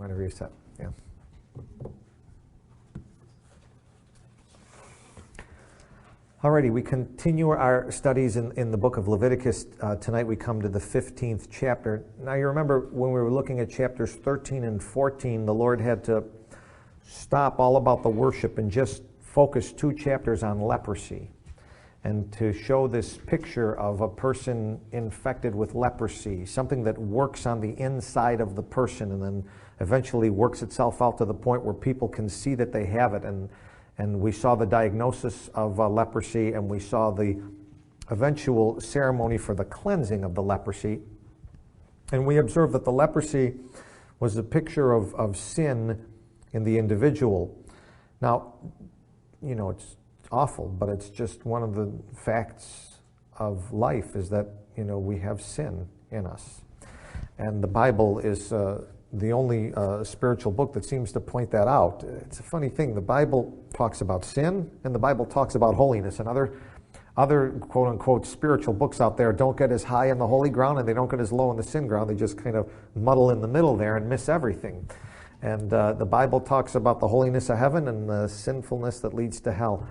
Whenever you're set, yeah. Alrighty, we continue our studies in the book of Leviticus. Tonight we come to the 15th chapter. Now you remember when we were looking at chapters 13 and 14, the Lord had to stop all about the worship and just focus 2 chapters on leprosy, and to show this picture of a person infected with leprosy, something that works on the inside of the person and then eventually works itself out to the point where people can see that they have it. And we saw the diagnosis of leprosy, and we saw the eventual ceremony for the cleansing of the leprosy. And we observed that the leprosy was a picture of sin in the individual. Now, you know, it's awful, but it's just one of the facts of life, is that, you know, we have sin in us. And the Bible is the only spiritual book that seems to point that out. It's a funny thing. The Bible talks about sin, and the Bible talks about holiness. And other quote-unquote spiritual books out there don't get as high on the holy ground, and they don't get as low on the sin ground. They just kind of muddle in the middle there and miss everything. And the Bible talks about the holiness of heaven and the sinfulness that leads to hell.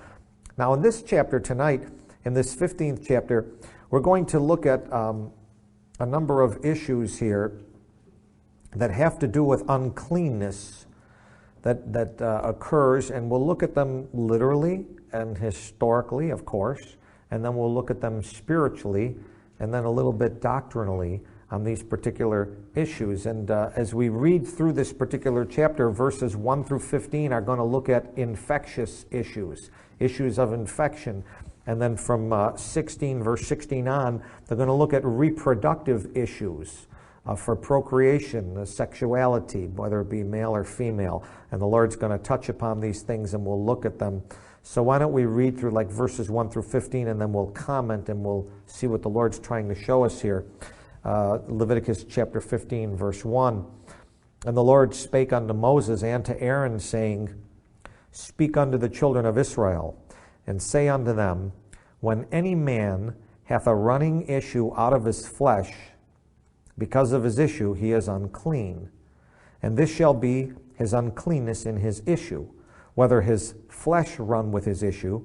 Now, in this chapter tonight, in this 15th chapter, we're going to look at a number of issues here that have to do with uncleanness that occurs, and we'll look at them literally and historically, of course, and then we'll look at them spiritually and then a little bit doctrinally on these particular issues. And as we read through this particular chapter, verses 1 through 15 are going to look at infectious issues of infection. And then from 16, verse 16 on, they're going to look at reproductive issues for procreation, sexuality, whether it be male or female. And the Lord's going to touch upon these things, and we'll look at them. So why don't we read through like verses 1 through 15, and then we'll comment, and we'll see what the Lord's trying to show us here. Leviticus chapter 15, verse 1. And the Lord spake unto Moses and to Aaron, saying, Speak unto the children of Israel, and say unto them, When any man hath a running issue out of his flesh, because of his issue he is unclean. And this shall be his uncleanness in his issue, whether his flesh run with his issue,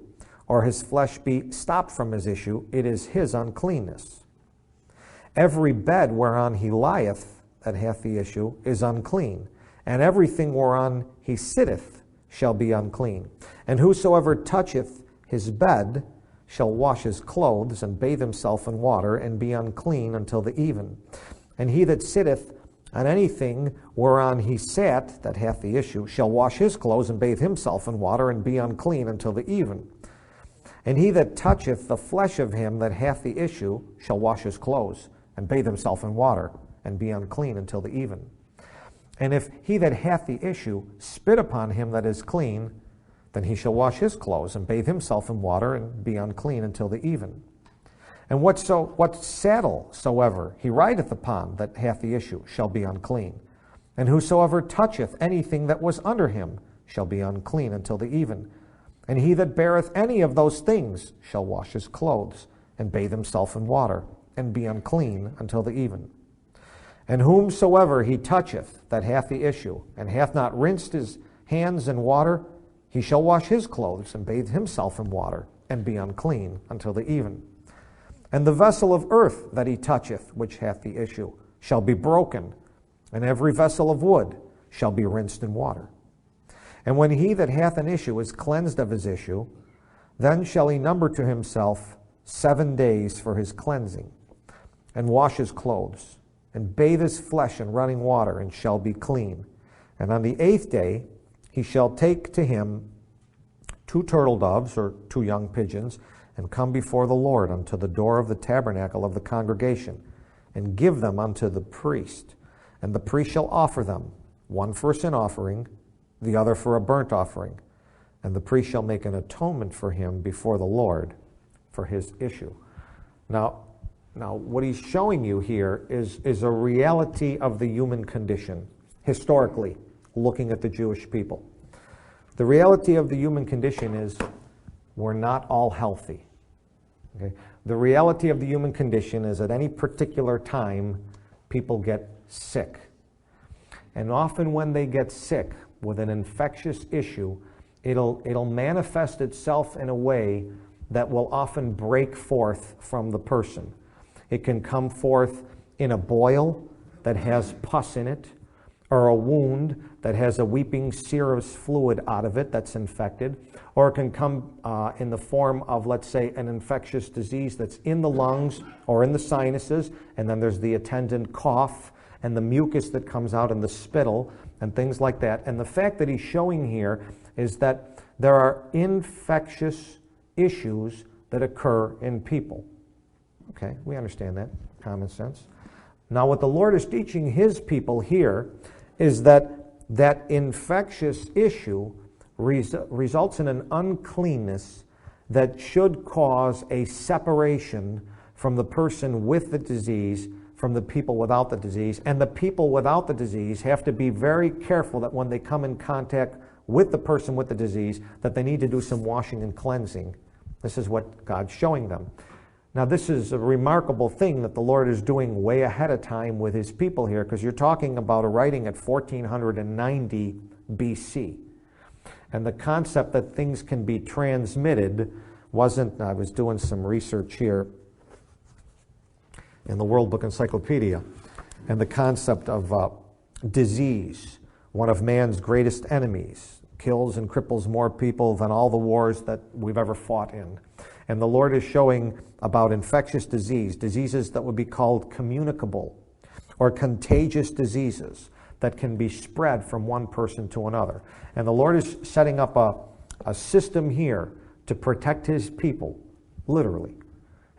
or his flesh be stopped from his issue, it is his uncleanness. Every bed whereon he lieth, that hath the issue, is unclean, and everything whereon he sitteth shall be unclean. And whosoever toucheth his bed shall wash his clothes, and bathe himself in water, and be unclean until the even. And he that sitteth on anything whereon he sat, that hath the issue, shall wash his clothes, and bathe himself in water, and be unclean until the even. And he that toucheth the flesh of him that hath the issue shall wash his clothes, and bathe himself in water, and be unclean until the even. And if he that hath the issue spit upon him that is clean, then he shall wash his clothes, and bathe himself in water, and be unclean until the even. And what saddle soever he rideth upon that hath the issue shall be unclean. And whosoever toucheth anything that was under him shall be unclean until the even. And he that beareth any of those things shall wash his clothes, and bathe himself in water, and be unclean until the even. And whomsoever he toucheth that hath the issue, and hath not rinsed his hands in water, he shall wash his clothes, and bathe himself in water, and be unclean until the even. And the vessel of earth that he toucheth, which hath the issue, shall be broken, and every vessel of wood shall be rinsed in water. And when he that hath an issue is cleansed of his issue, then shall he number to himself 7 days for his cleansing, and wash his clothes, and bathe his flesh in running water, and shall be clean. And on the 8th day he shall take to him 2 turtle doves, or 2 young pigeons, and come before the Lord unto the door of the tabernacle of the congregation, and give them unto the priest. And the priest shall offer them, one for a sin offering, the other for a burnt offering. And the priest shall make an atonement for him before the Lord for his issue. Now what he's showing you here is a reality of the human condition, historically, looking at the Jewish people. The reality of the human condition is we're not all healthy. Okay? The reality of the human condition is at any particular time, people get sick. And often when they get sick with an infectious issue, it'll manifest itself in a way that will often break forth from the person. It can come forth in a boil that has pus in it, or a wound that has a weeping serous fluid out of it that's infected, or it can come in the form of, let's say, an infectious disease that's in the lungs or in the sinuses, and then there's the attendant cough and the mucus that comes out in the spittle and things like that. And the fact that he's showing here is that there are infectious issues that occur in people. Okay, we understand that, common sense. Now what the Lord is teaching his people here is that that infectious issue results in an uncleanness that should cause a separation from the person with the disease from the people without the disease. And the people without the disease have to be very careful that when they come in contact with the person with the disease, that they need to do some washing and cleansing. This is what God's showing them. Now, this is a remarkable thing that the Lord is doing way ahead of time with his people here, because you're talking about a writing at 1490 BC. And the concept that things can be transmitted wasn't, I was doing some research here in the World Book Encyclopedia, and the concept of disease, one of man's greatest enemies, kills and cripples more people than all the wars that we've ever fought in. And the Lord is showing about infectious diseases that would be called communicable or contagious diseases that can be spread from one person to another. And the Lord is setting up a system here to protect his people, literally,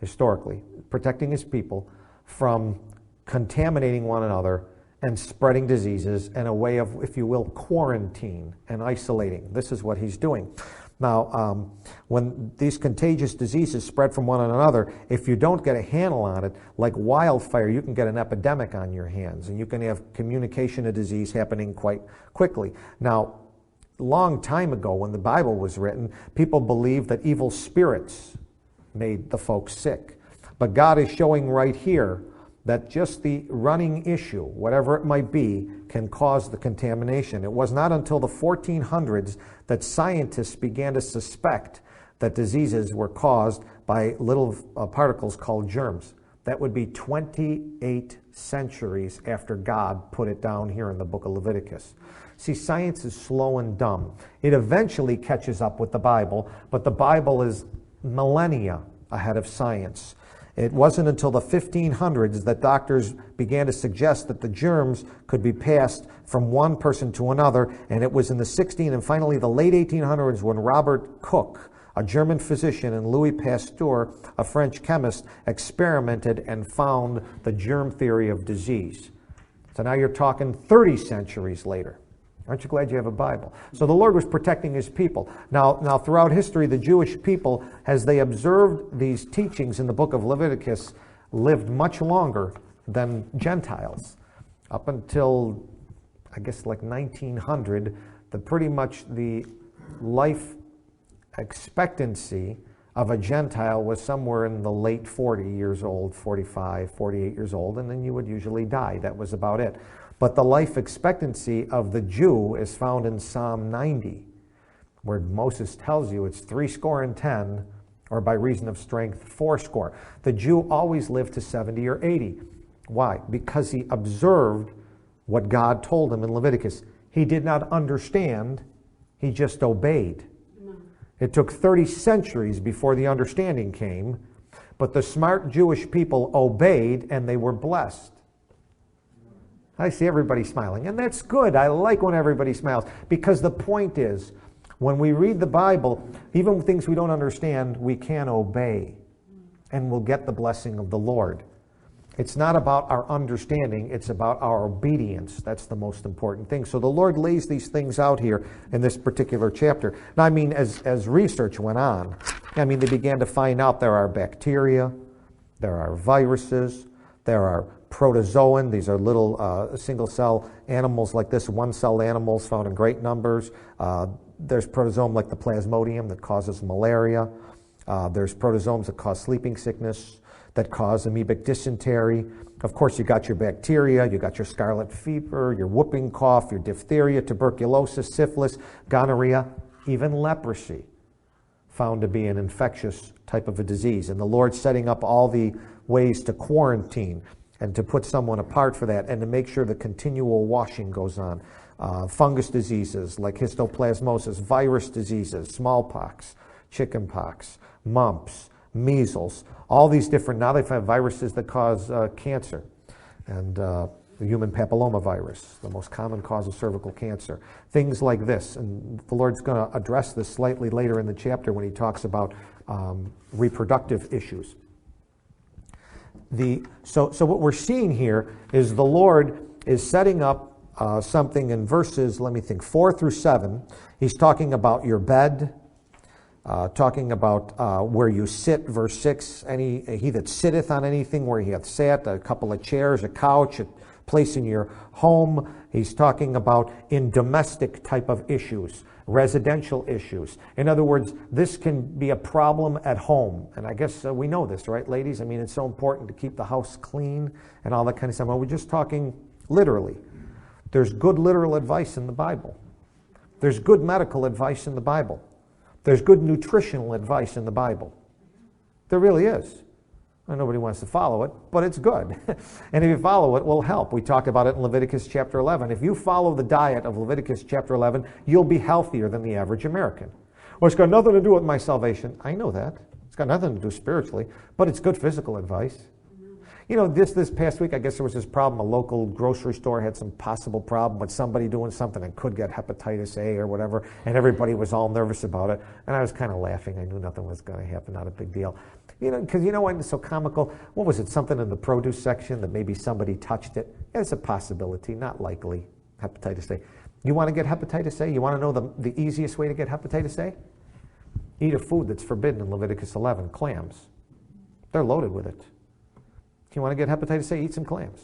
historically, protecting his people from contaminating one another and spreading diseases in a way of, if you will, quarantine and isolating. This is what he's doing. Now, when these contagious diseases spread from one another, if you don't get a handle on it, like wildfire, you can get an epidemic on your hands, and you can have communication of disease happening quite quickly. Now, a long time ago, when the Bible was written, people believed that evil spirits made the folks sick. But God is showing right here that just the running issue, whatever it might be, can cause the contamination. It was not until the 1400s that scientists began to suspect that diseases were caused by little particles called germs. That would be 28 centuries after God put it down here in the book of Leviticus. See, science is slow and dumb. It eventually catches up with the Bible, but the Bible is millennia ahead of science. It wasn't until the 1500s that doctors began to suggest that the germs could be passed from one person to another, and it was in the 16 and finally the late 1800s when Robert Koch, a German physician, and Louis Pasteur, a French chemist, experimented and found the germ theory of disease. So now you're talking 30 centuries later. Aren't you glad you have a Bible? So the Lord was protecting his people. Now throughout history, the Jewish people, as they observed these teachings in the book of Leviticus, lived much longer than Gentiles. Up until, I guess, like 1900, pretty much the life expectancy of a Gentile was somewhere in the late 40 years old, 45, 48 years old, and then you would usually die. That was about it. But the life expectancy of the Jew is found in Psalm 90, where Moses tells you it's 70, or by reason of strength, 80. The Jew always lived to 70 or 80. Why? Because he observed what God told him in Leviticus. He did not understand, he just obeyed. It took 30 centuries before the understanding came, but the smart Jewish people obeyed and they were blessed. I see everybody smiling, and that's good. I like when everybody smiles, because the point is, when we read the Bible, even things we don't understand, we can obey, and we'll get the blessing of the Lord. It's not about our understanding, it's about our obedience. That's the most important thing. So the Lord lays these things out here in this particular chapter. Now, I mean, as research went on, they began to find out there are bacteria, there are viruses, there are protozoan. These are little single-cell animals like this, one-celled animals found in great numbers. There's protozoan like the plasmodium that causes malaria. There's protozoans that cause sleeping sickness, that cause amoebic dysentery. Of course, you got your bacteria, you got your scarlet fever, your whooping cough, your diphtheria, tuberculosis, syphilis, gonorrhea, even leprosy, found to be an infectious type of a disease. And the Lord's setting up all the ways to quarantine and to put someone apart for that and to make sure the continual washing goes on. Fungus diseases like histoplasmosis, virus diseases, smallpox, chickenpox, mumps, measles, all these different, now they find viruses that cause cancer, and the human papillomavirus, the most common cause of cervical cancer, things like this. And the Lord's going to address this slightly later in the chapter when he talks about reproductive issues. So what we're seeing here is the Lord is setting up something in verses, 4 through 7. He's talking about your bed, talking about where you sit, verse 6, he that sitteth on anything where he hath sat, a couple of chairs, a couch, a place in your home. He's talking about in domestic type of issues, residential issues. In other words, this can be a problem at home. And I guess we know this, right, ladies? I mean, it's so important to keep the house clean and all that kind of stuff. Well, we're just talking literally. There's good literal advice in the Bible. There's good medical advice in the Bible. There's good nutritional advice in the Bible. There really is. Well, nobody wants to follow it, but it's good. And if you follow it, it will help. We talked about it in Leviticus chapter 11. If you follow the diet of Leviticus chapter 11, you'll be healthier than the average American. Well, it's got nothing to do with my salvation. I know that. It's got nothing to do spiritually, but it's good physical advice. You know, this past week, I guess there was this problem. A local grocery store had some possible problem with somebody doing something and could get hepatitis A or whatever, and everybody was all nervous about it. And I was kind of laughing. I knew nothing was going to happen, not a big deal. You know, because you know what, it's so comical. What was it, something in the produce section that maybe somebody touched it? It's a possibility, not likely, hepatitis A. You want to get hepatitis A? You want to know the easiest way to get hepatitis A? Eat a food that's forbidden in Leviticus 11, clams. They're loaded with it. If you want to get hepatitis A, eat some clams.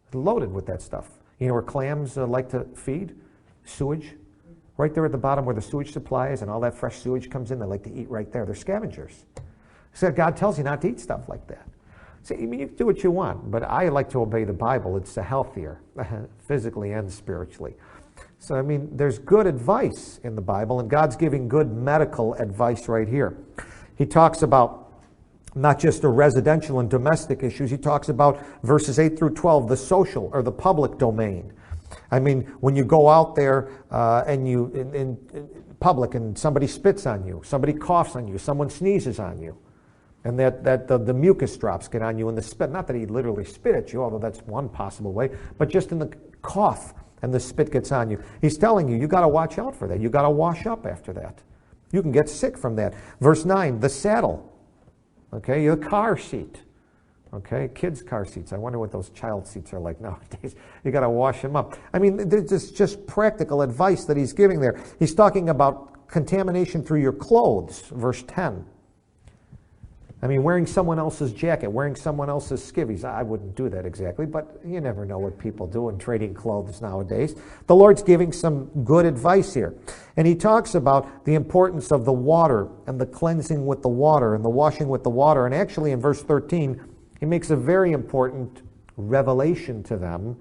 It's loaded with that stuff. You know where clams like to feed? Sewage. Right there at the bottom where the sewage supply is and all that fresh sewage comes in, they like to eat right there. They're scavengers. So God tells you not to eat stuff like that. So, I mean, you can do what you want, but I like to obey the Bible. It's healthier, physically and spiritually. So, I mean, there's good advice in the Bible, and God's giving good medical advice right here. He talks about not just the residential and domestic issues. He talks about verses 8 through 12, the social or the public domain. I mean, when you go out there and you in public and somebody spits on you, somebody coughs on you, someone sneezes on you, and the mucus drops get on you in the spit. Not that he literally spit at you, although that's one possible way, but just in the cough and the spit gets on you. He's telling you, you got to watch out for that. You got to wash up after that. You can get sick from that. Verse 9, the saddle. Okay, your car seat. Okay, kids' car seats. I wonder what those child seats are like nowadays. You got to wash them up. I mean, there's just practical advice that he's giving there. He's talking about contamination through your clothes, verse 10. I mean, wearing someone else's jacket, wearing someone else's skivvies. I wouldn't do that exactly, but you never know what people do in trading clothes nowadays. The Lord's giving some good advice here. And he talks about the importance of the water and the cleansing with the water and the washing with the water. And actually in verse 13, he makes a very important revelation to them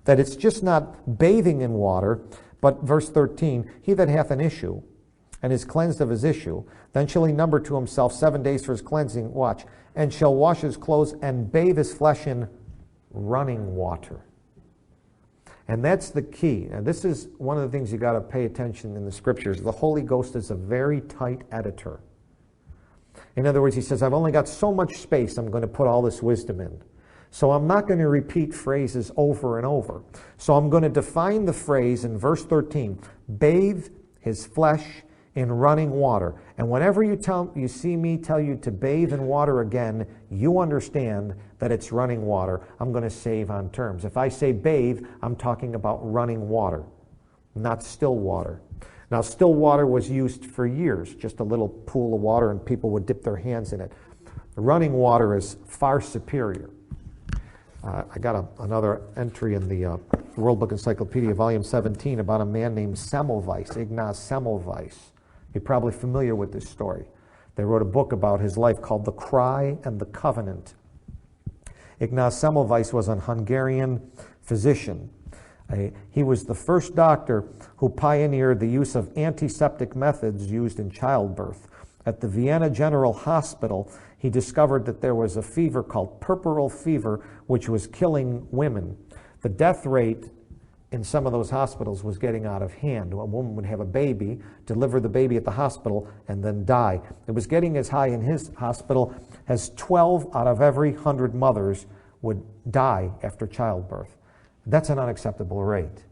that it's just not bathing in water, but verse 13, he that hath an issue and is cleansed of his issue, then shall he number to himself 7 days for his cleansing, watch, and shall wash his clothes and bathe his flesh in running water. And that's the key. Now, this is one of the things you got to pay attention in the scriptures. The Holy Ghost is a very tight editor. In other words, he says, I've only got so much space I'm going to put all this wisdom in. So I'm not going to repeat phrases over and over. So I'm going to define the phrase in verse 13, bathe his flesh in running water. And whenever you see me tell you to bathe in water again, you understand that it's running water. I'm going to save on terms. If I say bathe, I'm talking about running water, not still water. Now, still water was used for years, just a little pool of water, and people would dip their hands in it. Running water is far superior. I got another entry in the World Book Encyclopedia, volume 17, about a man named Semmelweis, Ignaz Semmelweis. You're probably familiar with this story. They wrote a book about his life called The Cry and the Covenant. Ignaz Semmelweis was an Hungarian physician. He was the first doctor who pioneered the use of antiseptic methods used in childbirth. At the Vienna General Hospital, he discovered that there was a fever called puerperal fever, which was killing women. The death rate in some of those hospitals was getting out of hand. A woman would have a baby, deliver the baby at the hospital, and then die. It was getting as high in his hospital as 12 out of every 100 mothers would die after childbirth. That's an unacceptable rate.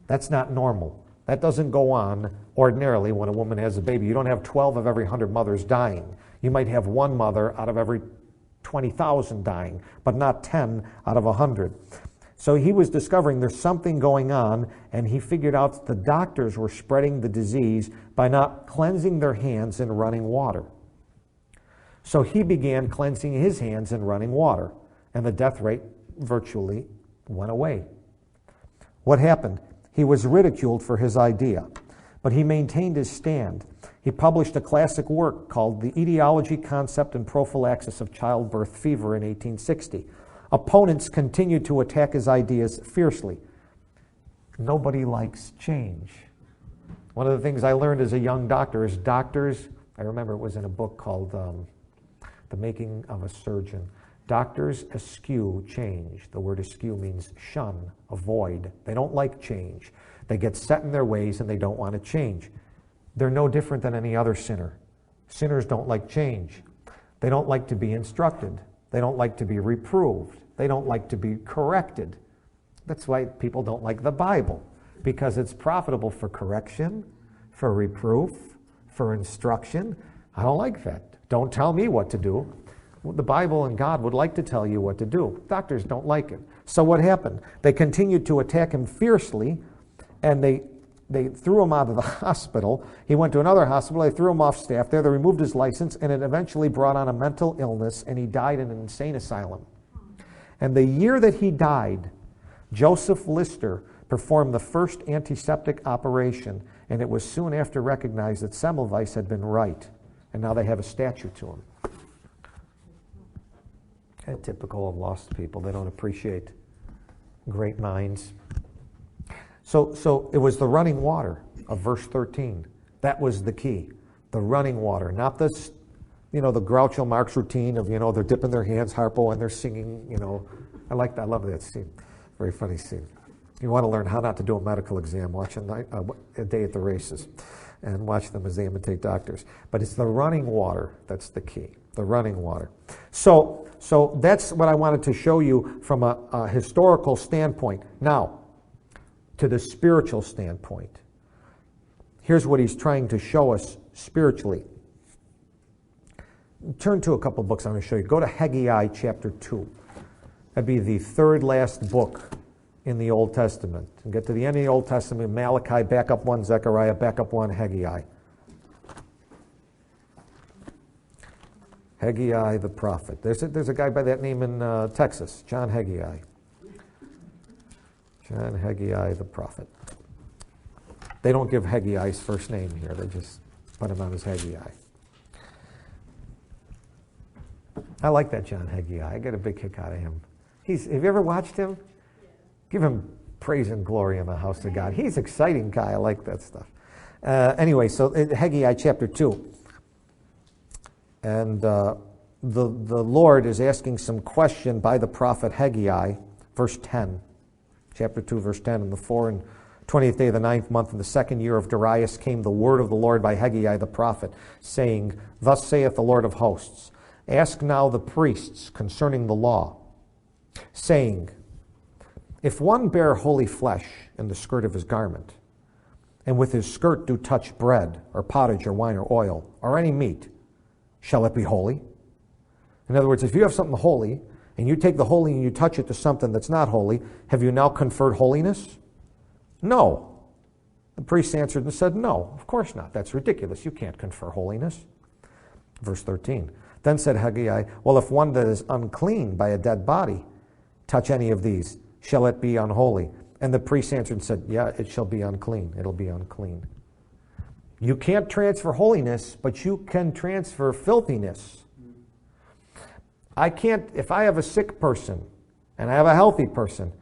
That's not normal. That doesn't go on ordinarily when a woman has a baby. You don't have 12 of every 100 mothers dying. You might have one mother out of every 20,000 dying, but not 10 out of 100. So he was discovering there's something going on, and he figured out that the doctors were spreading the disease by not cleansing their hands in running water. So he began cleansing his hands in running water, and the death rate virtually went away. What happened? He was ridiculed for his idea, but he maintained his stand. He published a classic work called The Etiology, Concept, and Prophylaxis of Childbirth Fever in 1860. Opponents continued to attack his ideas fiercely. Nobody likes change. One of the things I learned as a young doctor is doctors, I remember it was in a book called The Making of a Surgeon. Doctors eschew change. The word eschew means shun, avoid. They don't like change. They get set in their ways and they don't want to change. They're no different than any other sinner. Sinners don't like change. They don't like to be instructed. They don't like to be reproved. They don't like to be corrected. That's why people don't like the Bible, because it's profitable for correction, for reproof, for instruction. I don't like that. Don't tell me what to do. The Bible and God would like to tell you what to do. Doctors don't like it. So what happened? They continued to attack him fiercely, and they threw him out of the hospital. He went to another hospital. They threw him off staff there. They removed his license, and it eventually brought on a mental illness, and he died in an insane asylum. And the year that he died, Joseph Lister performed the first antiseptic operation, and it was soon after recognized that Semmelweis had been right, and now they have a statue to him. Typical of lost people. They don't appreciate great minds. So it was the running water of verse 13. That was the key. The running water, not this, the Groucho Marx routine of, they're dipping their hands, harpo, and they're singing, I love that scene. Very funny scene. You want to learn how not to do a medical exam, watch a day at the races and watch them as they imitate doctors. But it's the running water that's the key, the running water. So that's what I wanted to show you from a historical standpoint. Now, to the spiritual standpoint. Here's what he's trying to show us spiritually. Turn to a couple books I'm going to show you. Go to Haggai chapter 2. That'd be the third last book in the Old Testament. And get to the end of the Old Testament, Malachi, back up one, Zechariah, back up one, Haggai. Haggai the prophet. There's a guy by that name in Texas, John Haggai. John Haggai the prophet. They don't give Haggai's first name here. They just put him on as Haggai. I like that John Haggai. I get a big kick out of him. Have you ever watched him? Give him praise and glory in the house of God. He's an exciting guy. I like that stuff. Anyway, so Haggai chapter 2. And the Lord is asking some question by the prophet Haggai, verse 10. Chapter 2, verse 10, on the 20th day of the 9th month, in the 2nd year of Darius, came the word of the Lord by Haggai the prophet, saying, Thus saith the Lord of hosts, Ask now the priests concerning the law, saying, If one bear holy flesh in the skirt of his garment, and with his skirt do touch bread, or pottage, or wine, or oil, or any meat, shall it be holy? In other words, if you have something holy, and you take the holy and you touch it to something that's not holy, have you now conferred holiness? No. The priest answered and said, No, of course not. That's ridiculous. You can't confer holiness. Verse 13. Then said Haggai, Well, if one that is unclean by a dead body touch any of these, shall it be unholy? And the priest answered and said, Yeah, it shall be unclean. It'll be unclean. You can't transfer holiness, but you can transfer filthiness. I can't, if I have a sick person and I have a healthy person.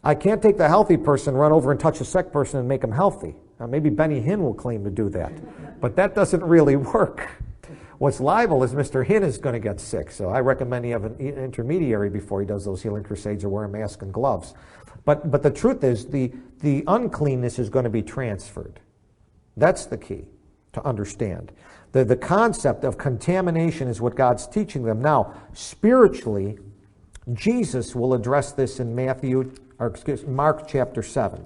I can't take the healthy person, run over and touch a sick person and make them healthy. Now, maybe Benny Hinn will claim to do that, but that doesn't really work. What's liable is Mr. Hinn is going to get sick, so I recommend he have an intermediary before he does those healing crusades or wear a mask and gloves. But the truth is, the uncleanness is going to be transferred. That's the key to understand. The concept of contamination is what God's teaching them. Now, spiritually, Jesus will address this in Mark chapter 7.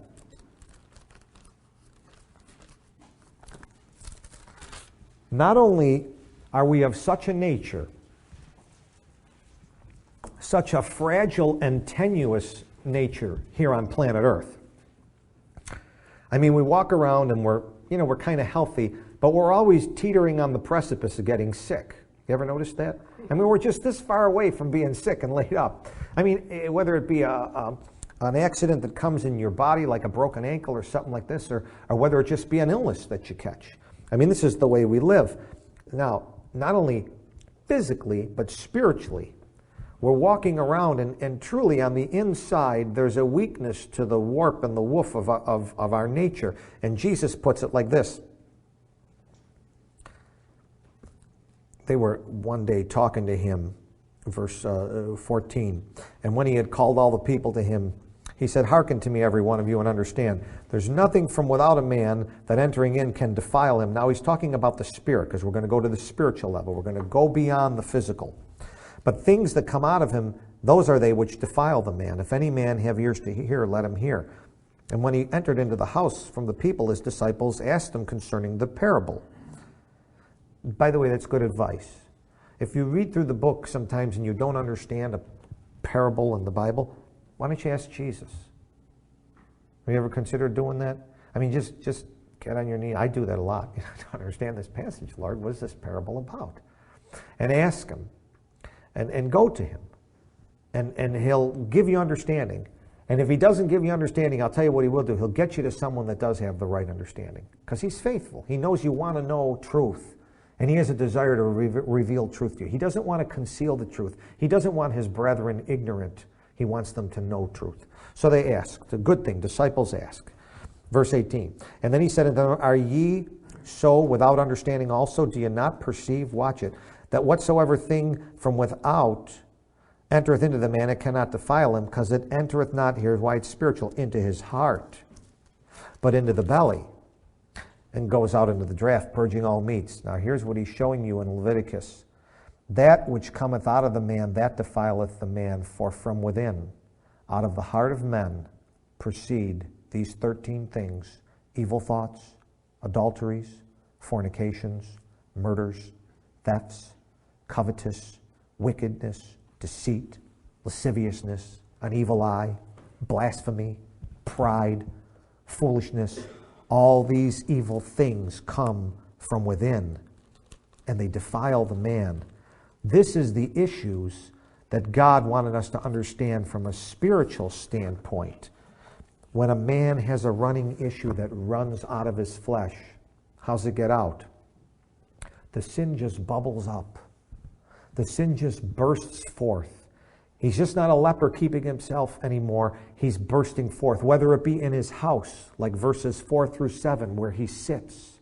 Not only are we of such a nature, such a fragile and tenuous nature here on planet Earth. I mean, we walk around and we're kind of healthy, but we're always teetering on the precipice of getting sick. You ever notice that? I mean, we're just this far away from being sick and laid up. I mean, whether it be an accident that comes in your body, like a broken ankle or something like this, or whether it just be an illness that you catch. I mean, this is the way we live. Now, not only physically, but spiritually, we're walking around, and truly on the inside, there's a weakness to the warp and the woof of our nature. And Jesus puts it like this. They were one day talking to him, verse 14. And when he had called all the people to him, he said, "Hearken to me, every one of you, and understand. There's nothing from without a man that entering in can defile him." Now he's talking about the spirit, because we're going to go to the spiritual level. We're going to go beyond the physical. "But things that come out of him, those are they which defile the man. If any man have ears to hear, let him hear." And when he entered into the house from the people, his disciples asked him concerning the parable. By the way, that's good advice. If you read through the book sometimes and you don't understand a parable in the Bible, why don't you ask Jesus? Have you ever considered doing that? I mean, just get on your knee. I do that a lot. I don't understand this passage, Lord. What is this parable about? And ask him. And go to him. And he'll give you understanding. And if he doesn't give you understanding, I'll tell you what he will do. He'll get you to someone that does have the right understanding. Because he's faithful. He knows you want to know truth. And he has a desire to reveal truth to you. He doesn't want to conceal the truth. He doesn't want his brethren ignorant. He wants them to know truth. So they ask. It's a good thing. Disciples ask. Verse 18. And then he said unto them, "Are ye so without understanding also? Do ye not perceive?" Watch it. "That whatsoever thing from without entereth into the man, it cannot defile him, because it entereth not," here's why it's spiritual, "into his heart, but into the belly, and goes out into the draught, purging all meats." Now here's what he's showing you in Leviticus. "That which cometh out of the man, that defileth the man, for from within, out of the heart of men, proceed these 13 things: evil thoughts, adulteries, fornications, murders, thefts, covetous, wickedness, deceit, lasciviousness, an evil eye, blasphemy, pride, foolishness. All these evil things come from within, and they defile the man." This is the issues that God wanted us to understand from a spiritual standpoint. When a man has a running issue that runs out of his flesh, how's it get out? The sin just bubbles up. The sin just bursts forth. He's just not a leper keeping himself anymore. He's bursting forth, whether it be in his house, like verses 4 through 7, where he sits,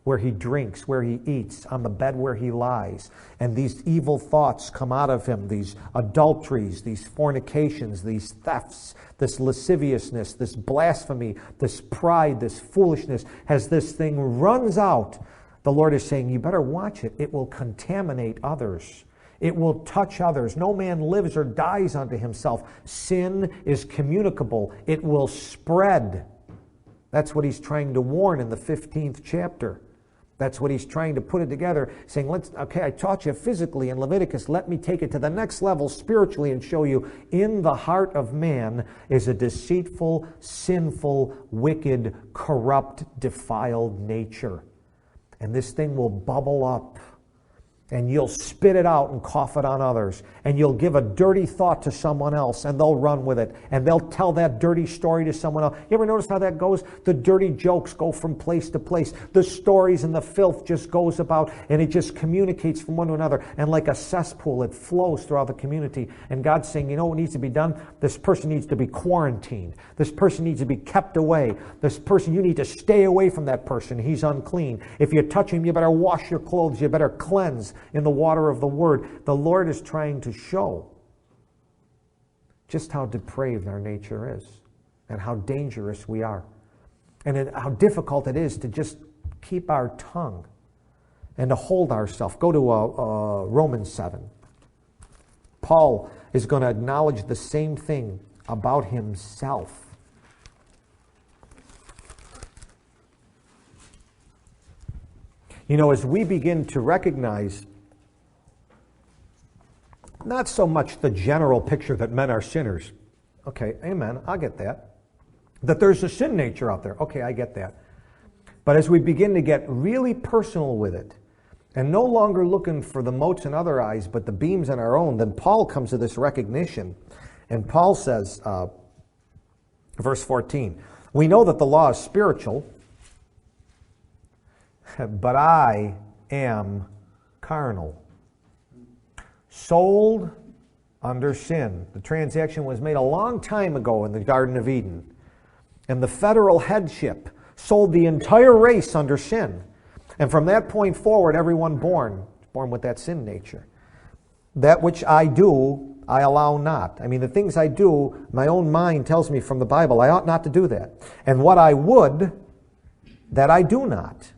where he drinks, where he eats, on the bed where he lies. And these evil thoughts come out of him, these adulteries, these fornications, these thefts, this lasciviousness, this blasphemy, this pride, this foolishness. As this thing runs out, the Lord is saying, you better watch it. It will contaminate others. It will touch others. No man lives or dies unto himself. Sin is communicable. It will spread. That's what he's trying to warn in the 15th chapter. That's what he's trying to put it together, saying, okay, I taught you physically in Leviticus. Let me take it to the next level spiritually and show you in the heart of man is a deceitful, sinful, wicked, corrupt, defiled nature. And this thing will bubble up. and you'll spit it out and cough it on others, and you'll give a dirty thought to someone else, and they'll run with it, and they'll tell that dirty story to someone else. You ever notice how that goes? The dirty jokes go from place to place. The stories and the filth just goes about, and it just communicates from one to another, and like a cesspool, it flows throughout the community. And God's saying, you know what needs to be done? This person needs to be quarantined. This person needs to be kept away. This person, you need to stay away from that person. He's unclean. If you touch him, you better wash your clothes. You better cleanse in the water of the Word. The Lord is trying to show just how depraved our nature is and how dangerous we are and how difficult it is to just keep our tongue and to hold ourselves. Go to Romans 7. Paul is going to acknowledge the same thing about himself. You know, as we begin to recognize not so much the general picture that men are sinners. Okay, amen, I get that. That there's a sin nature out there. Okay, I get that. But as we begin to get really personal with it, and no longer looking for the motes in other eyes, but the beams in our own, then Paul comes to this recognition. And Paul says, verse 14, we know that the law is spiritual, but I am carnal. Sold under sin. The transaction was made a long time ago in the Garden of Eden. And the federal headship sold the entire race under sin. And from that point forward, everyone born with that sin nature. That which I do, I allow not. I mean, the things I do, my own mind tells me from the Bible, I ought not to do that. And what I would, that I do not.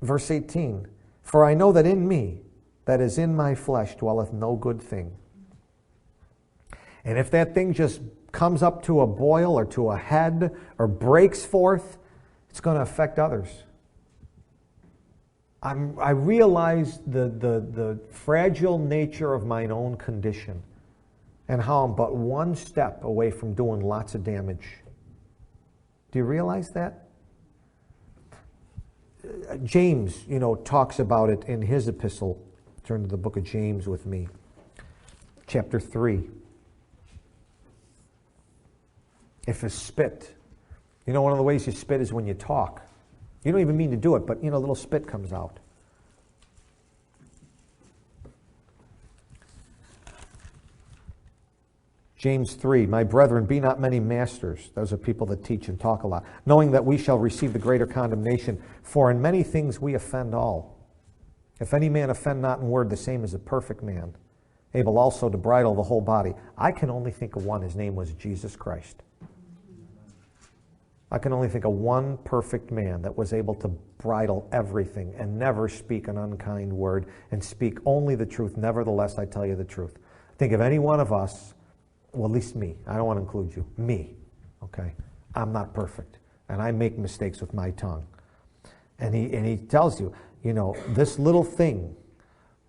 Verse 18. For I know that in me, that is in my flesh, dwelleth no good thing. And if that thing just comes up to a boil or to a head or breaks forth, it's going to affect others. I realize the fragile nature of mine own condition and how I'm but one step away from doing lots of damage. Do you realize that? James, talks about it in his epistle. Turn to the book of James with me. Chapter 3. If you spit, one of the ways you spit is when you talk. You don't even mean to do it, but, a little spit comes out. James 3, my brethren, be not many masters. Those are people that teach and talk a lot. Knowing that we shall receive the greater condemnation. For in many things we offend all. If any man offend not in word, the same is a perfect man, able also to bridle the whole body. I can only think of one. His name was Jesus Christ. I can only think of one perfect man that was able to bridle everything and never speak an unkind word and speak only the truth. Nevertheless, I tell you the truth. Think of any one of us. Well, at least me. I don't want to include you. Me. Okay? I'm not perfect. And I make mistakes with my tongue. And he tells you, this little thing,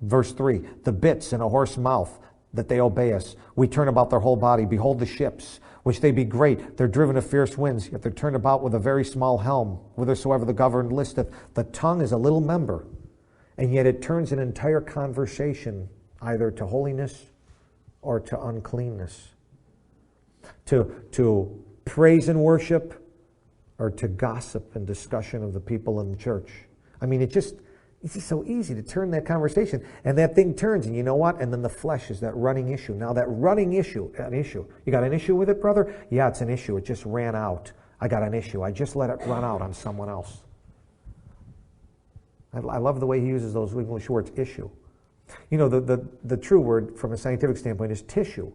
verse 3, the bits in a horse's mouth, that they obey us. We turn about their whole body. Behold the ships, which they be great. They're driven of fierce winds, yet they're turned about with a very small helm. Whithersoever the governed listeth. The tongue is a little member, and yet it turns an entire conversation either to holiness or to uncleanness. To praise and worship, or to gossip and discussion of the people in the church. I mean, it's just so easy to turn that conversation. And that thing turns, and you know what? And then the flesh is that running issue. Now that running issue, You got an issue with it, brother? Yeah, it's an issue. It just ran out. I got an issue. I just let it run out on someone else. I love the way he uses those English words, issue. The true word from a scientific standpoint is tissue.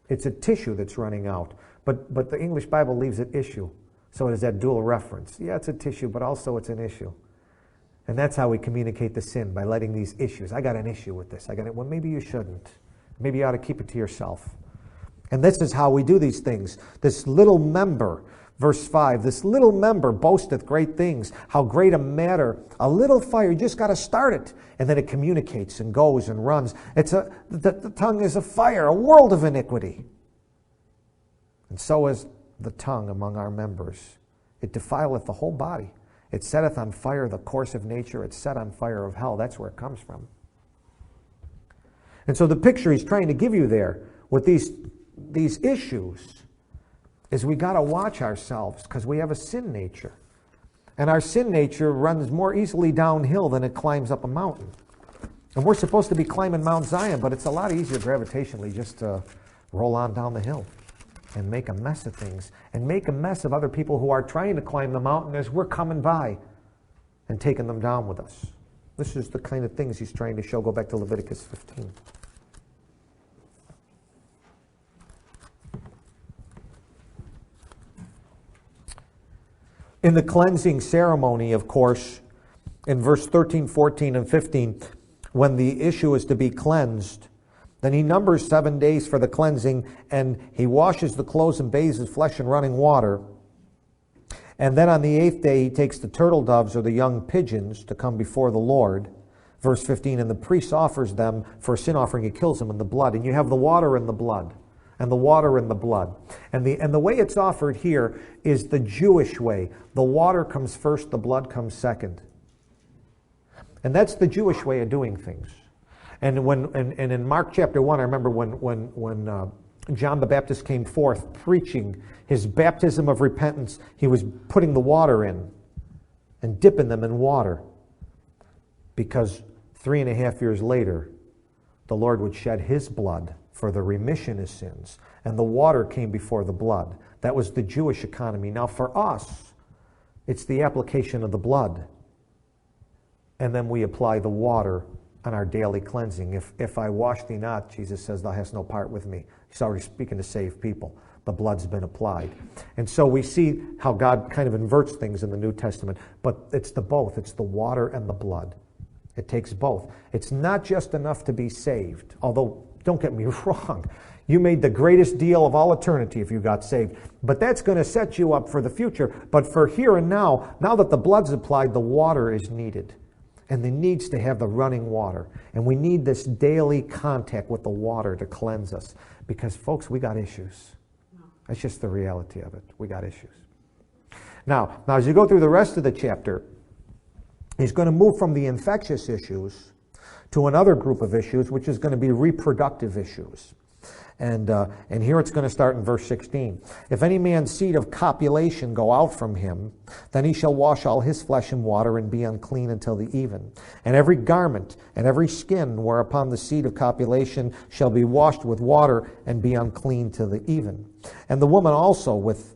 It's a tissue that's running out. But the English Bible leaves it issue. So it is that dual reference. Yeah, it's a tissue, but also it's an issue. And that's how we communicate the sin, by letting these issues. I got an issue with this. Well, maybe you shouldn't. Maybe you ought to keep it to yourself. And this is how we do these things. This little member, verse 5, this little member boasteth great things. How great a matter, a little fire, you just got to start it. And then it communicates and goes and runs. The tongue is a fire, a world of iniquity. And so is the tongue among our members. It defileth the whole body, It setteth on fire the course of nature. It's set on fire of hell. That's where it comes from. And so the picture he's trying to give you there with these issues is we got to watch ourselves because we have a sin nature. And our sin nature runs more easily downhill than it climbs up a mountain. And we're supposed to be climbing Mount Zion, but it's a lot easier gravitationally just to roll on down the hill and make a mess of things and make a mess of other people who are trying to climb the mountain as we're coming by and taking them down with us. This is the kind of things he's trying to show. Go back to Leviticus 15. In the cleansing ceremony, of course, in verse 13, 14, and 15, when the issue is to be cleansed, then he numbers 7 days for the cleansing, and he washes the clothes and bathes his flesh in running water. And then on the 8th day, he takes the turtle doves or the young pigeons to come before the Lord. Verse 15, and the priest offers them for a sin offering. He kills them in the blood. And you have the water and the blood. And the water and the blood. And the way it's offered here is the Jewish way. The water comes first, the blood comes second. And that's the Jewish way of doing things. And in Mark chapter 1, I remember when John the Baptist came forth preaching his baptism of repentance, he was putting the water in and dipping them in water. Because 3.5 years later, the Lord would shed his blood for the remission of sins. And the water came before the blood. That was the Jewish economy. Now for us, it's the application of the blood. And then we apply the water on our daily cleansing. If I wash thee not, Jesus says, thou hast no part with me. He's already speaking to save people. The blood's been applied. And so we see how God kind of inverts things in the New Testament. But it's the both. It's the water and the blood. It takes both. It's not just enough to be saved. Although, don't get me wrong, you made the greatest deal of all eternity if you got saved. But that's going to set you up for the future. But for here and now that the blood's applied, the water is needed. And it needs to have the running water. And we need this daily contact with the water to cleanse us. Because, folks, we got issues. That's just the reality of it. We got issues. Now, as you go through the rest of the chapter, he's going to move from the infectious issues to another group of issues, which is going to be reproductive issues. And here it's going to start in verse 16. If any man's seed of copulation go out from him, then he shall wash all his flesh in water and be unclean until the even. And every garment and every skin whereupon the seed of copulation shall be washed with water and be unclean till the even. And the woman also with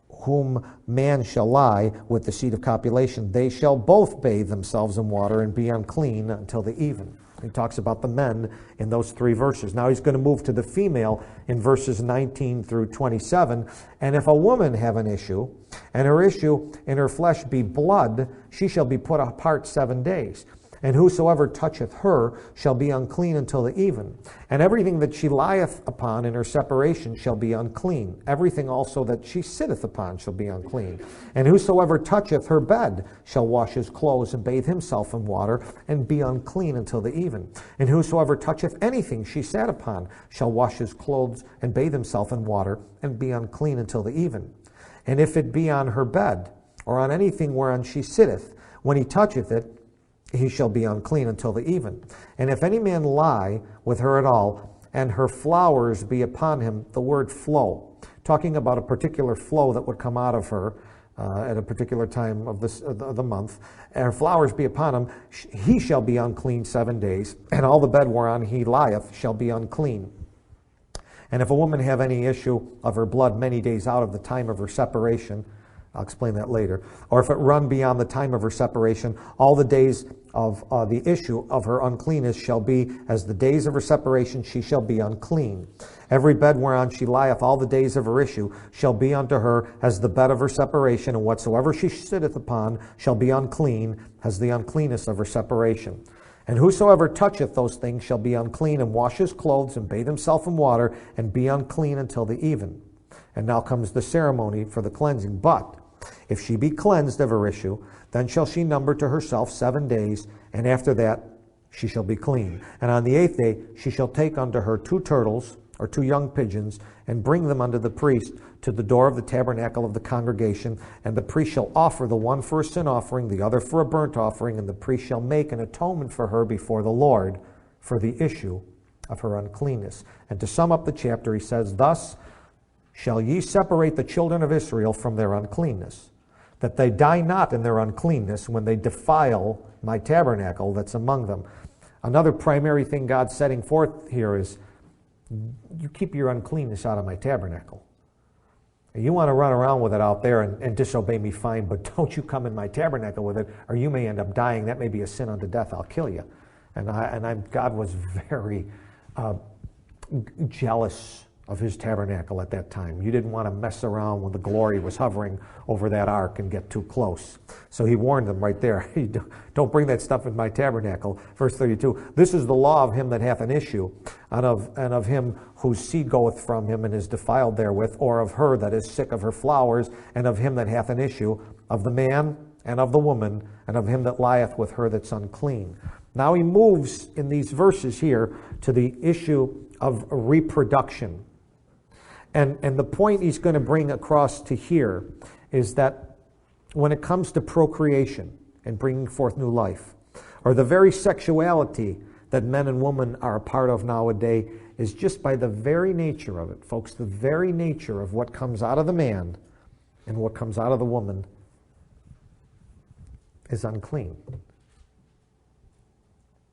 whom man shall lie with the seed of copulation, they shall both bathe themselves in water and be unclean until the even. He talks about the men in those 3 verses. Now he's going to move to the female in verses 19 through 27. And if a woman have an issue, and her issue in her flesh be blood, she shall be put apart 7 days. And whosoever toucheth her shall be unclean until the even. And everything that she lieth upon in her separation shall be unclean. Everything also that she sitteth upon shall be unclean. And whosoever toucheth her bed shall wash his clothes and bathe himself in water and be unclean until the even. And whosoever toucheth anything she sat upon shall wash his clothes and bathe himself in water and be unclean until the even. And if it be on her bed or on anything whereon she sitteth, when he toucheth it, he shall be unclean until the even. And if any man lie with her at all, and her flowers be upon him, the word flow, talking about a particular flow that would come out of her at a particular time of the month, and her flowers be upon him, he shall be unclean 7 days, and all the bed whereon he lieth shall be unclean. And if a woman have any issue of her blood many days out of the time of her separation, I'll explain that later. Or if it run beyond the time of her separation, all the days of the issue of her uncleanness shall be as the days of her separation, she shall be unclean. Every bed whereon she lieth all the days of her issue shall be unto her as the bed of her separation, and whatsoever she sitteth upon shall be unclean as the uncleanness of her separation. And whosoever toucheth those things shall be unclean, and wash his clothes, and bathe himself in water, and be unclean until the even. And now comes the ceremony for the cleansing. But if she be cleansed of her issue, then shall she number to herself 7 days, and after that she shall be clean. And on the 8th day she shall take unto her 2 turtles, or 2 young pigeons, and bring them unto the priest to the door of the tabernacle of the congregation. And the priest shall offer the one for a sin offering, the other for a burnt offering, and the priest shall make an atonement for her before the Lord for the issue of her uncleanness. And to sum up the chapter, he says, thus shall ye separate the children of Israel from their uncleanness, that they die not in their uncleanness when they defile my tabernacle that's among them. Another primary thing God's setting forth here is, you keep your uncleanness out of my tabernacle. You want to run around with it out there and disobey me, fine, but don't you come in my tabernacle with it, or you may end up dying. That may be a sin unto death. I'll kill you. God was very jealous of his tabernacle at that time. You didn't want to mess around when the glory was hovering over that ark and get too close. So he warned them right there, don't bring that stuff in my tabernacle. Verse 32, this is the law of him that hath an issue, and of him whose seed goeth from him and is defiled therewith, or of her that is sick of her flowers, and of him that hath an issue, of the man and of the woman, and of him that lieth with her that's unclean. Now he moves in these verses here to the issue of reproduction. And the point he's going to bring across to here is that when it comes to procreation and bringing forth new life, or the very sexuality that men and women are a part of nowadays, is just by the very nature of it, folks, the very nature of what comes out of the man and what comes out of the woman is unclean.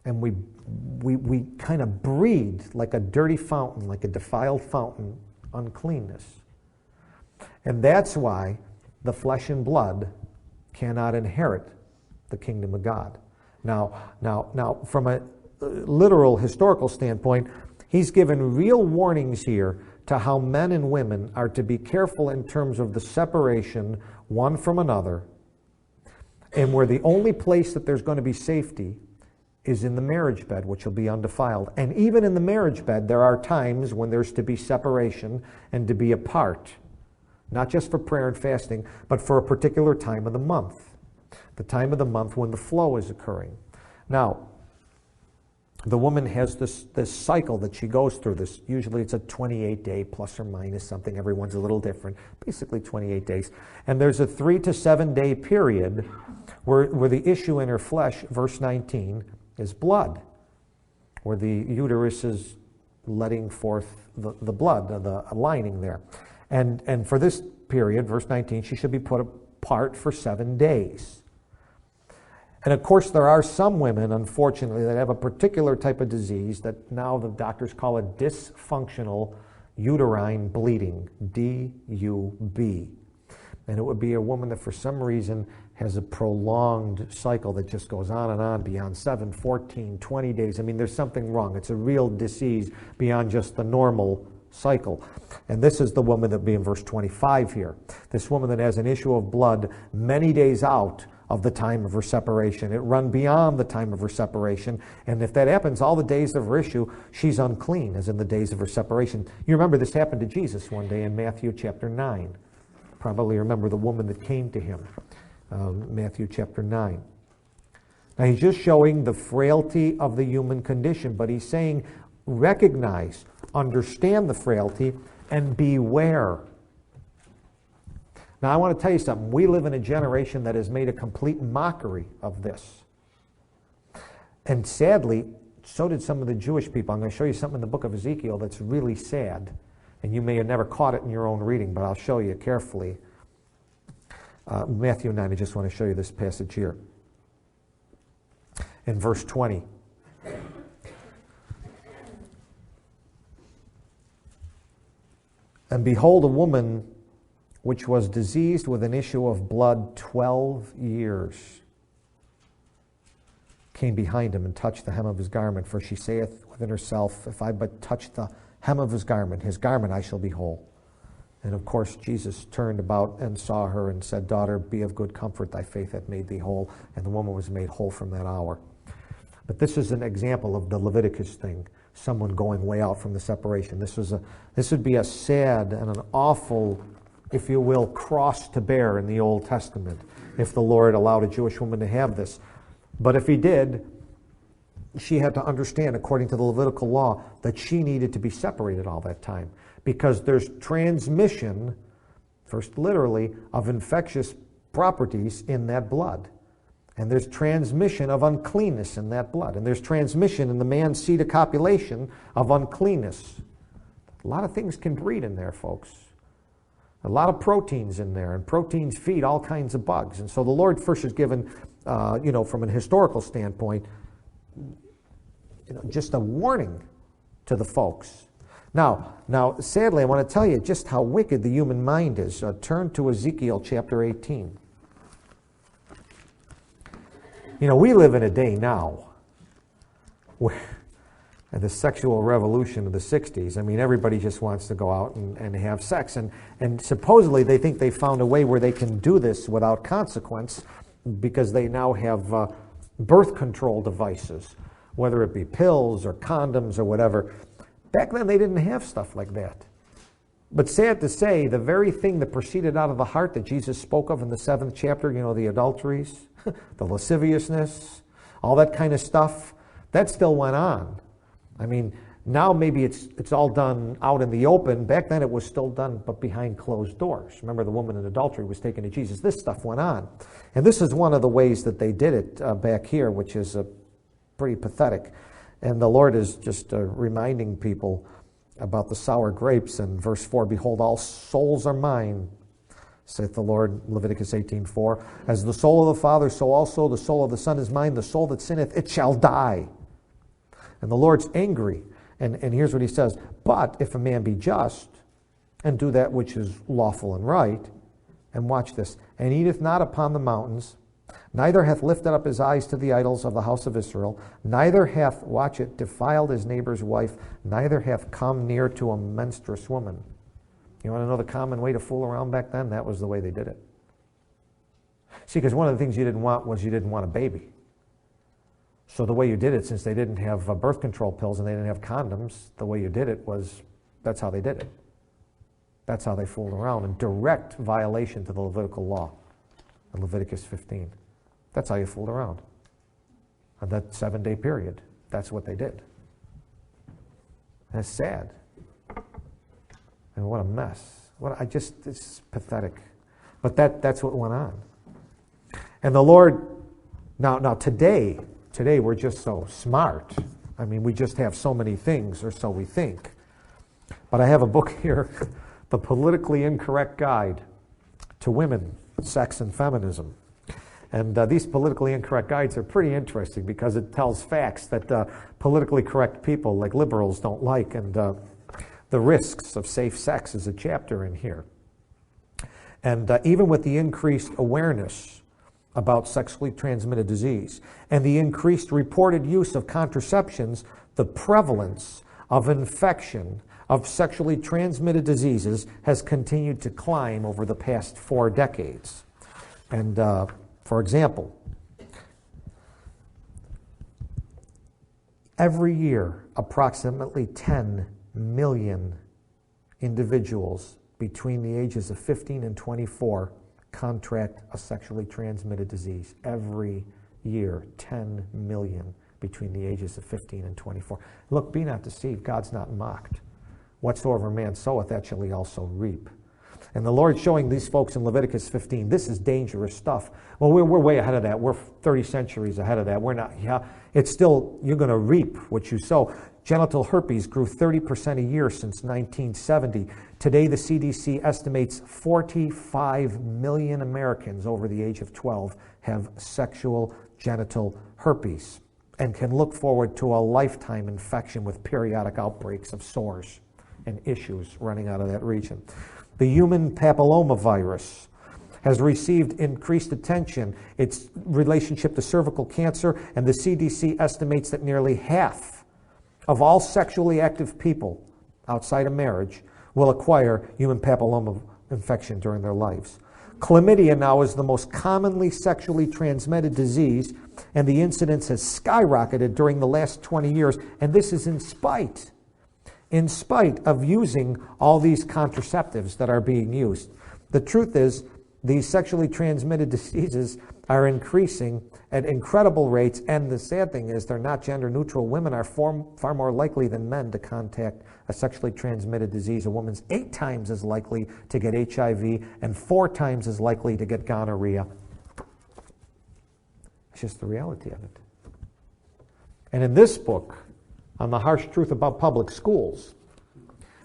And we kind of breed like a dirty fountain, like a defiled fountain, uncleanness. And that's why the flesh and blood cannot inherit the kingdom of God. Now, from a literal historical standpoint, he's given real warnings here to how men and women are to be careful in terms of the separation one from another, and where the only place that there's going to be safety is in the marriage bed, which will be undefiled. And even in the marriage bed, there are times when there's to be separation and to be apart, not just for prayer and fasting, but for a particular time of the month, the time of the month when the flow is occurring. Now, the woman has this cycle that she goes through. Usually it's a 28-day plus or minus something. Everyone's a little different. Basically 28 days. And there's a 3 to 7 day period where the issue in her flesh, verse 19, is blood, where the uterus is letting forth the blood, the lining there. And for this period, verse 19, she should be put apart for 7 days. And of course, there are some women, unfortunately, that have a particular type of disease that now the doctors call it dysfunctional uterine bleeding, D-U-B. And it would be a woman that for some reason has a prolonged cycle that just goes on and on beyond 7, 14, 20 days. I mean, there's something wrong. It's a real disease beyond just the normal cycle. And this is the woman that be in verse 25 here. This woman that has an issue of blood many days out of the time of her separation. It run beyond the time of her separation. And if that happens, all the days of her issue, she's unclean, as in the days of her separation. You remember this happened to Jesus one day in Matthew chapter 9. Probably remember the woman that came to him. Matthew chapter 9. Now he's just showing the frailty of the human condition, but he's saying recognize, understand the frailty, and beware. Now I want to tell you something. We live in a generation that has made a complete mockery of this. And sadly, so did some of the Jewish people. I'm going to show you something in the book of Ezekiel that's really sad. And you may have never caught it in your own reading, but I'll show you carefully. Matthew 9, I just want to show you this passage here. In verse 20. And behold, a woman which was diseased with an issue of blood 12 years came behind him and touched the hem of his garment. For she saith within herself, if I but touch the hem of his garment I shall be whole. And of course, Jesus turned about and saw her and said, Daughter, be of good comfort, thy faith hath made thee whole. And the woman was made whole from that hour. But this is an example of the Leviticus thing, someone going way out from the separation. This would be a sad and an awful, if you will, cross to bear in the Old Testament, if the Lord allowed a Jewish woman to have this. But if he did, she had to understand, according to the Levitical law, that she needed to be separated all that time, because there's transmission, first literally, of infectious properties in that blood. And there's transmission of uncleanness in that blood. And there's transmission in the man's seed of copulation of uncleanness. A lot of things can breed in there, folks. A lot of proteins in there, and proteins feed all kinds of bugs. And so the Lord first is given, from an historical standpoint, just a warning to the folks. Now, sadly, I want to tell you just how wicked the human mind is. Turn to Ezekiel chapter 18. We live in a day now where the sexual revolution of the 60s, everybody just wants to go out and have sex. And supposedly they think they found a way where they can do this without consequence, because they now have birth control devices, whether it be pills or condoms or whatever. Back then they didn't have stuff like that. But sad to say, the very thing that proceeded out of the heart that Jesus spoke of in the 7th chapter, the adulteries, the lasciviousness, all that kind of stuff, that still went on. Now maybe it's all done out in the open. Back then it was still done, but behind closed doors. Remember, the woman in adultery was taken to Jesus. This stuff went on. And this is one of the ways that they did it back here, which is pretty pathetic. And the Lord is just reminding people about the sour grapes in verse 4. Behold, all souls are mine, saith the Lord, Leviticus 18:4. As the soul of the Father, so also the soul of the Son is mine. The soul that sinneth, it shall die. And the Lord's angry. And here's what he says. But if a man be just, and do that which is lawful and right, and watch this, and eateth not upon the mountains, neither hath lifted up his eyes to the idols of the house of Israel, neither hath, watch it, defiled his neighbor's wife, neither hath come near to a menstruous woman. You want to know the common way to fool around back then? That was the way they did it. See, because one of the things you didn't want was you didn't want a baby. So the way you did it, since they didn't have birth control pills and they didn't have condoms, the way you did it was, that's how they did it. That's how they fooled around, in direct violation to the Levitical law, in Leviticus 15. That's how you fooled around. On that 7-day period, that's what they did. And it's sad. And what a mess. It's pathetic. But that's what went on. And the Lord, now today we're just so smart. We just have so many things, or so we think. But I have a book here, The Politically Incorrect Guide to Women, Sex, and Feminism. And these politically incorrect guides are pretty interesting, because it tells facts that politically correct people like liberals don't like. And the risks of safe sex is a chapter in here. And even with the increased awareness about sexually transmitted disease and the increased reported use of contraceptions, the prevalence of infection of sexually transmitted diseases has continued to climb over the past 4 decades. And for example, every year, approximately 10 million individuals between the ages of 15 and 24 contract a sexually transmitted disease. Every year, 10 million between the ages of 15 and 24. Look, be not deceived. God's not mocked. Whatsoever man soweth, that shall he also reap. And the Lord's showing these folks in Leviticus 15, this is dangerous stuff. Well, we're way ahead of that. We're 30 centuries ahead of that. We're not, it's still, you're going to reap what you sow. Genital herpes grew 30% a year since 1970. Today, the CDC estimates 45 million Americans over the age of 12 have sexual genital herpes and can look forward to a lifetime infection with periodic outbreaks of sores and issues running out of that region. The human papillomavirus has received increased attention. Its relationship to cervical cancer, and the CDC estimates that nearly half of all sexually active people outside of marriage will acquire human papilloma infection during their lives. Chlamydia now is the most commonly sexually transmitted disease, and the incidence has skyrocketed during the last 20 years, and this is in spite of using all these contraceptives that are being used. The truth is, these sexually transmitted diseases are increasing at incredible rates, and the sad thing is they're not gender neutral. Women are far more likely than men to contact a sexually transmitted disease. A woman's 8 times as likely to get HIV and 4 times as likely to get gonorrhea. It's just the reality of it. And in this book, on the harsh truth about public schools,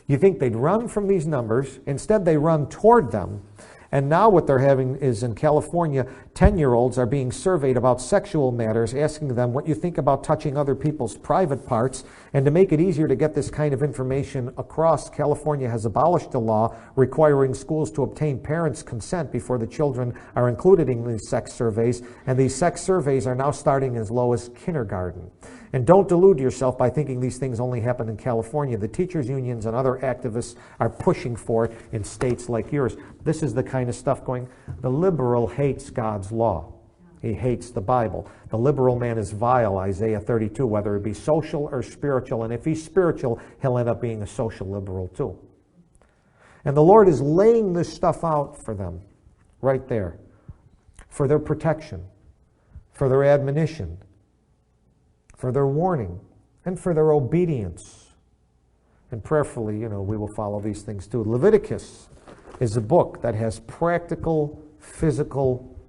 you think they'd run from these numbers. Instead, they run toward them. And now what they're having is in California, 10-year-olds are being surveyed about sexual matters, asking them what you think about touching other people's private parts. And to make it easier to get this kind of information across, California has abolished a law requiring schools to obtain parents' consent before the children are included in these sex surveys. And these sex surveys are now starting as low as kindergarten. And don't delude yourself by thinking these things only happen in California. The teachers' unions and other activists are pushing for it in states like yours. This is the kind of stuff going. The liberal hates God's law. He hates the Bible. The liberal man is vile, Isaiah 32, whether it be social or spiritual. And if he's spiritual, he'll end up being a social liberal too. And the Lord is laying this stuff out for them right there, for their protection, for their admonition, for their warning, and for their obedience. And prayerfully, we will follow these things too. Leviticus is a book that has practical, physical,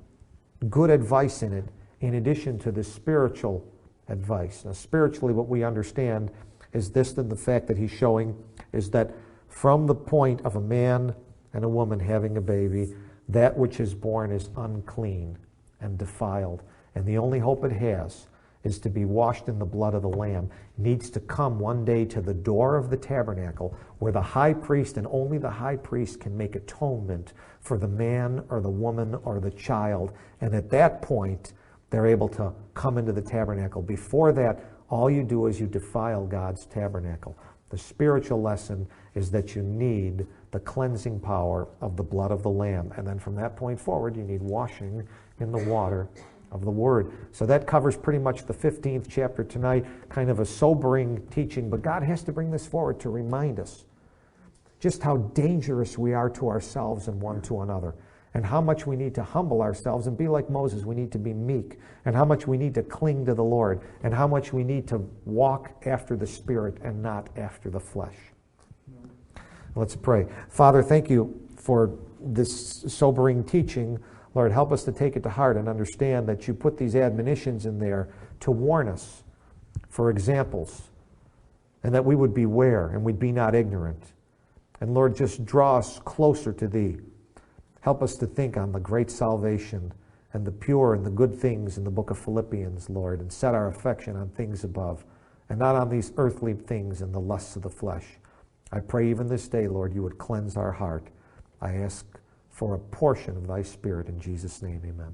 good advice in it, in addition to the spiritual advice. Now, spiritually, what we understand is this, that the fact that he's showing is that from the point of a man and a woman having a baby, that which is born is unclean and defiled. And the only hope it has is to be washed in the blood of the Lamb, needs to come one day to the door of the tabernacle where the high priest, and only the high priest, can make atonement for the man or the woman or the child. And at that point, they're able to come into the tabernacle. Before that, all you do is you defile God's tabernacle. The spiritual lesson is that you need the cleansing power of the blood of the Lamb. And then from that point forward, you need washing in the water of the Word. So that covers pretty much the 15th chapter tonight, kind of a sobering teaching, but God has to bring this forward to remind us just how dangerous we are to ourselves and one to another, and how much we need to humble ourselves and be like Moses. We need to be meek, and how much we need to cling to the Lord, and how much we need to walk after the Spirit and not after the flesh. Let's pray. Father, thank you for this sobering teaching. Lord, help us to take it to heart and understand that you put these admonitions in there to warn us for examples, and that we would beware and we'd be not ignorant. And Lord, just draw us closer to thee. Help us to think on the great salvation and the pure and the good things in the book of Philippians, Lord, and set our affection on things above and not on these earthly things and the lusts of the flesh. I pray even this day, Lord, you would cleanse our heart. I ask for a portion of thy Spirit in Jesus' name, amen.